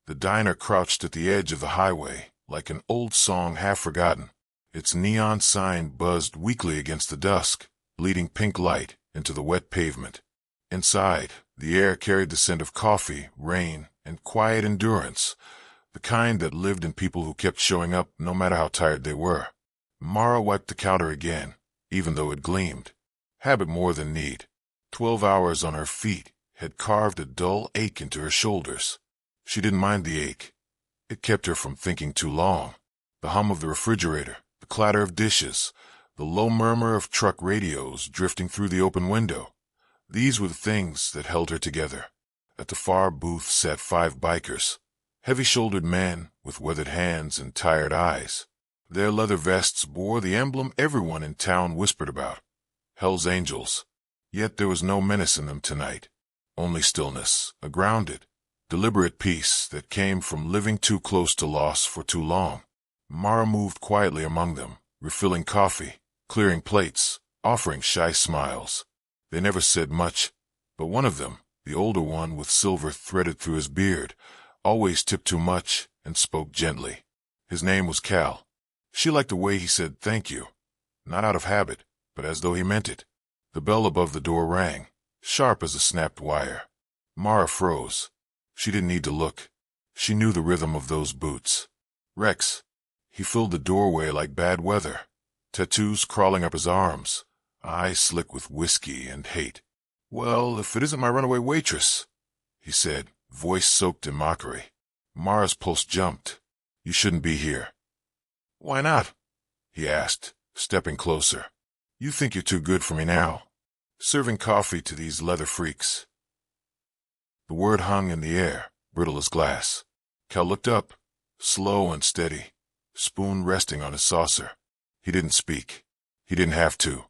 The diner crouched at the edge of the highway, like an old song half forgotten. Its neon sign buzzed weakly against the dusk, bleeding pink light into the wet pavement. Inside, the air carried the scent of coffee, rain, and quiet endurance, the kind that lived in people who kept showing up no matter how tired they were. Mara wiped the counter again, even though it gleamed. Habit more than need. 12 hours on her feet had carved a dull ache into her shoulders. She didn't mind the ache. It kept her from thinking too long. The hum of the refrigerator, the clatter of dishes, the low murmur of truck radios drifting through the open window. These were the things that held her together. At the far booth sat 5 bikers, heavy-shouldered men with weathered hands and tired eyes. Their leather vests bore the emblem everyone in town whispered about, Hell's Angels. Yet there was no menace in them tonight, only stillness, a grounded, deliberate peace that came from living too close to loss for too long. Mara moved quietly among them, refilling coffee, clearing plates, offering shy smiles. They never said much, but one of them, the older one with silver threaded through his beard, always tipped too much and spoke gently. His name was Cal. She liked the way he said thank you, not out of habit, but as though he meant it. The bell above the door rang, sharp as a snapped wire. Mara froze. She didn't need to look. She knew the rhythm of those boots. Rex. He filled the doorway like bad weather, tattoos crawling up his arms, eyes slick with whiskey and hate. Well, if it isn't my runaway waitress, he said, voice soaked in mockery. Mara's pulse jumped. You shouldn't be here. Why not? He asked, stepping closer. You think you're too good for me now, serving coffee to these leather freaks. The word hung in the air, brittle as glass. Cal looked up, slow and steady, spoon resting on his saucer. He didn't speak. He didn't have to.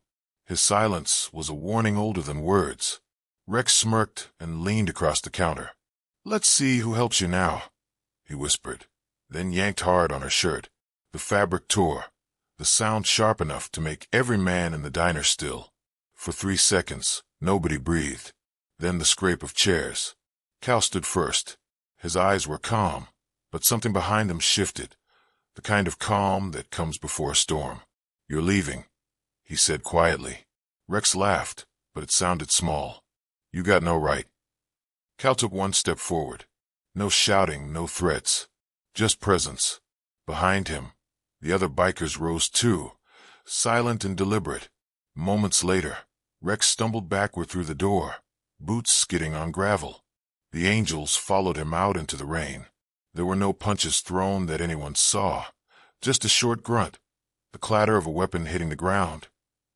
His silence was a warning older than words. Rex smirked and leaned across the counter. Let's see who helps you now, he whispered, then yanked hard on her shirt. The fabric tore, the sound sharp enough to make every man in the diner still. For 3 seconds, nobody breathed. Then the scrape of chairs. Cal stood first. His eyes were calm, but something behind them shifted, the kind of calm that comes before a storm. You're leaving, he said quietly. Rex laughed, but it sounded small. You got no right. Cal took 1 step forward. No shouting, no threats, just presence. Behind him, the other bikers rose too, silent and deliberate. Moments later, Rex stumbled backward through the door, boots skidding on gravel. The angels followed him out into the rain. There were no punches thrown that anyone saw, just a short grunt, the clatter of a weapon hitting the ground,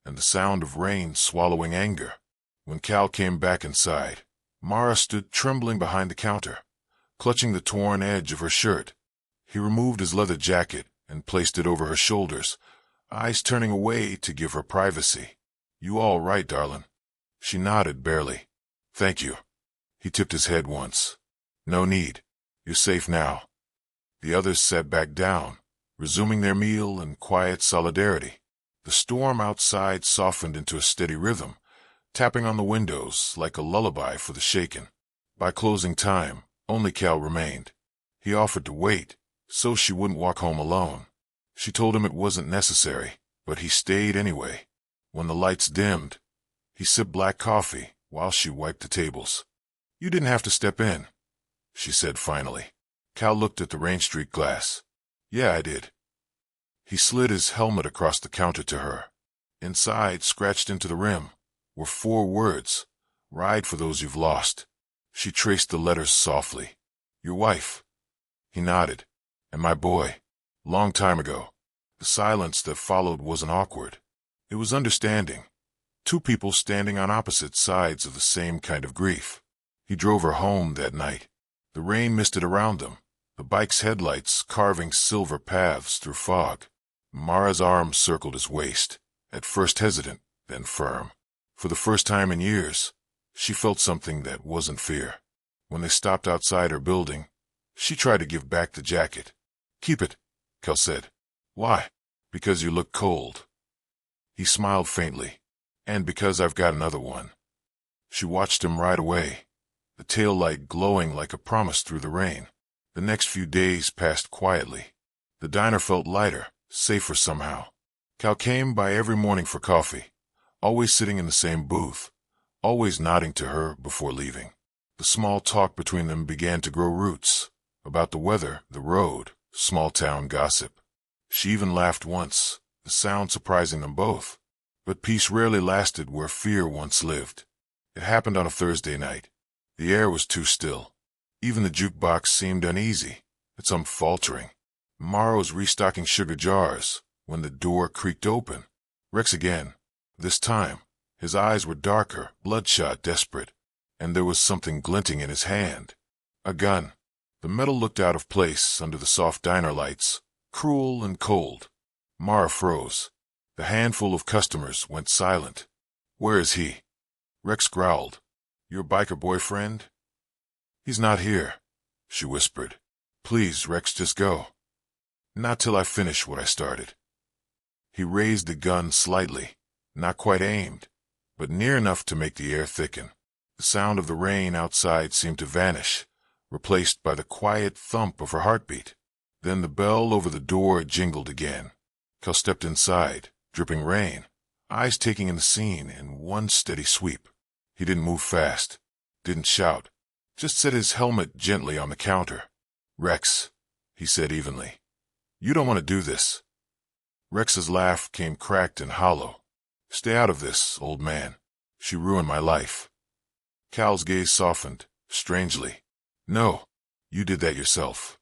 and the sound of rain swallowing anger. When Cal came back inside, Mara stood trembling behind the counter, clutching the torn edge of her shirt. He removed his leather jacket and placed it over her shoulders, eyes turning away to give her privacy. You all right, darling? She nodded barely. Thank you. He tipped his head once. No need. You're safe now. The others sat back down, resuming their meal in quiet solidarity. The storm outside softened into a steady rhythm, tapping on the windows like a lullaby for the shaken. By closing time, only Cal remained. He offered to wait, so she wouldn't walk home alone. She told him it wasn't necessary, but he stayed anyway. When the lights dimmed, he sipped black coffee while she wiped the tables. You didn't have to step in, she said finally. Cal looked at the rain streak glass. Yeah, I did. He slid his helmet across the counter to her. Inside, scratched into the rim, were 4 words. Ride for those you've lost. She traced the letters softly. Your wife. He nodded. And my boy. Long time ago. The silence that followed wasn't awkward. It was understanding. 2 people standing on opposite sides of the same kind of grief. He drove her home that night. The rain misted around them, the bike's headlights carving silver paths through fog. Mara's arm circled his waist, at first hesitant, then firm. For the first time in years, she felt something that wasn't fear. When they stopped outside her building, she tried to give back the jacket. Keep it, Cal said. Why? Because you look cold. He smiled faintly. And because I've got another one. She watched him ride away, the tail light glowing like a promise through the rain. The next few days passed quietly. The diner felt lighter, safer somehow. Cal came by every morning for coffee, always sitting in the same booth, always nodding to her before leaving. The small talk between them began to grow roots, about the weather, the road, small-town gossip. She even laughed once, the sound surprising them both. But peace rarely lasted where fear once lived. It happened on a Thursday night. The air was too still. Even the jukebox seemed uneasy, its faltering. Mara was restocking sugar jars when the door creaked open. Rex again. This time, his eyes were darker, bloodshot, desperate, and there was something glinting in his hand. A gun. The metal looked out of place under the soft diner lights, cruel and cold. Mara froze. The handful of customers went silent. "Where is he?" Rex growled. "Your biker boyfriend?" "He's not here," she whispered. "Please, Rex, just go." "Not till I finish what I started." He raised the gun slightly, not quite aimed, but near enough to make the air thicken. The sound of the rain outside seemed to vanish, replaced by the quiet thump of her heartbeat. Then the bell over the door jingled again. Cal stepped inside, dripping rain, eyes taking in the scene in one steady sweep. He didn't move fast, didn't shout, just set his helmet gently on the counter. "Rex," he said evenly, "you don't want to do this." Rex's laugh came cracked and hollow. "Stay out of this, old man. She ruined my life." Cal's gaze softened, strangely. "No, you did that yourself."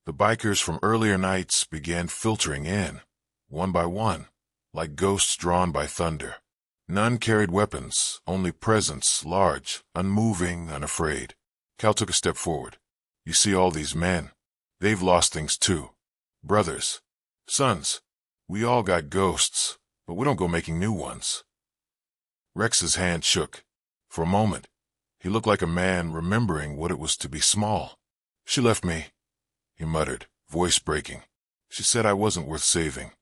The bikers from earlier nights began filtering in, one by one, like ghosts drawn by thunder. None carried weapons, only presence, large, unmoving, unafraid. Cal took a step forward. "You see all these men? They've lost things too. Brothers, sons. We all got ghosts, but we don't go making new ones." Rex's hand shook. For a moment, he looked like a man remembering what it was to be small. "She left me," he muttered, voice breaking. "She said I wasn't worth saving."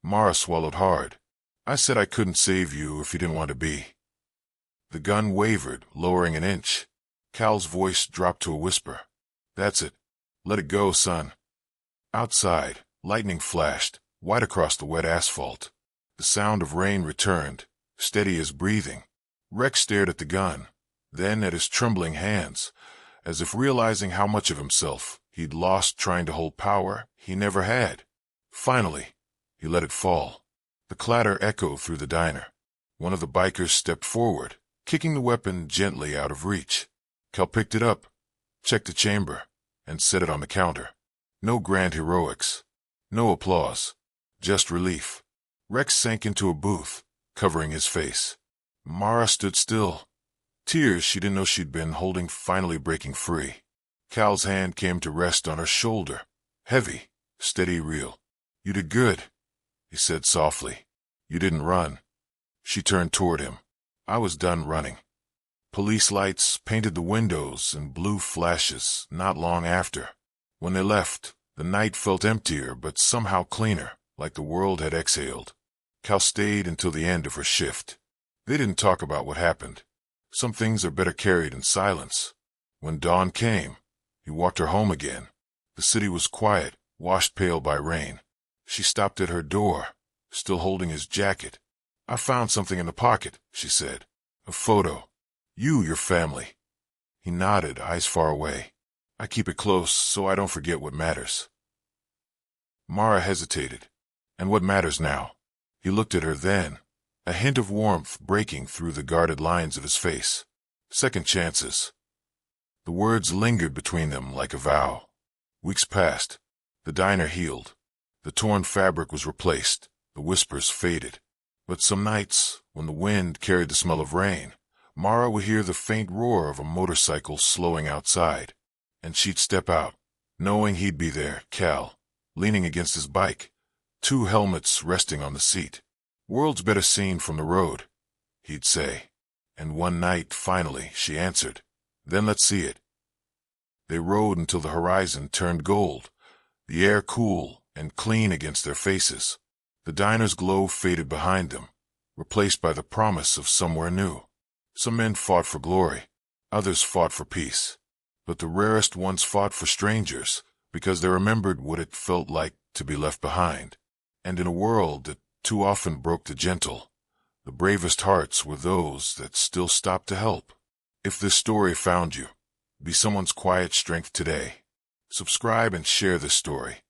Mara swallowed hard. "I said I couldn't save you if you didn't want to be." The gun wavered, lowering an inch. Cal's voice dropped to a whisper. "That's it. Let it go, son." Outside, lightning flashed, white across the wet asphalt. The sound of rain returned, steady as breathing. Rex stared at the gun, then at his trembling hands, as if realizing how much of himself he'd lost trying to hold power he never had. Finally, he let it fall. The clatter echoed through the diner. One of the bikers stepped forward, kicking the weapon gently out of reach. Cal picked it up, checked the chamber, and set it on the counter. No grand heroics, no applause, just relief. Rex sank into a booth, covering his face. Mara stood still. Tears she didn't know she'd been holding finally breaking free. Cal's hand came to rest on her shoulder, heavy, steady, real. "You did good," he said softly. "You didn't run." She turned toward him. "I was done running." Police lights painted the windows in blue flashes not long after. When they left, the night felt emptier but somehow cleaner, like the world had exhaled. Cal stayed until the end of her shift. They didn't talk about what happened. Some things are better carried in silence. When dawn came, he walked her home again. The city was quiet, washed pale by rain. She stopped at her door, still holding his jacket. "I found something in the pocket," she said. "A photo. Your family." He nodded, eyes far away. "I keep it close so I don't forget what matters." Mara hesitated. "And what matters now?" He looked at her then, a hint of warmth breaking through the guarded lines of his face. "Second chances." The words lingered between them like a vow. Weeks passed. The diner healed. The torn fabric was replaced. The whispers faded. But some nights, when the wind carried the smell of rain, Mara would hear the faint roar of a motorcycle slowing outside, and she'd step out, knowing he'd be there, Cal, leaning against his bike, two helmets resting on the seat. "World's better seen from the road," he'd say. And one night, finally, she answered, "Then let's see it." They rode until the horizon turned gold, the air cool and clean against their faces. The diner's glow faded behind them, replaced by the promise of somewhere new. Some men fought for glory, others fought for peace. but the rarest ones fought for strangers because they remembered what it felt like to be left behind. And in a world that too often broke the gentle, the bravest hearts were those that still stopped to help. If this story found you, be someone's quiet strength today. Subscribe and share this story.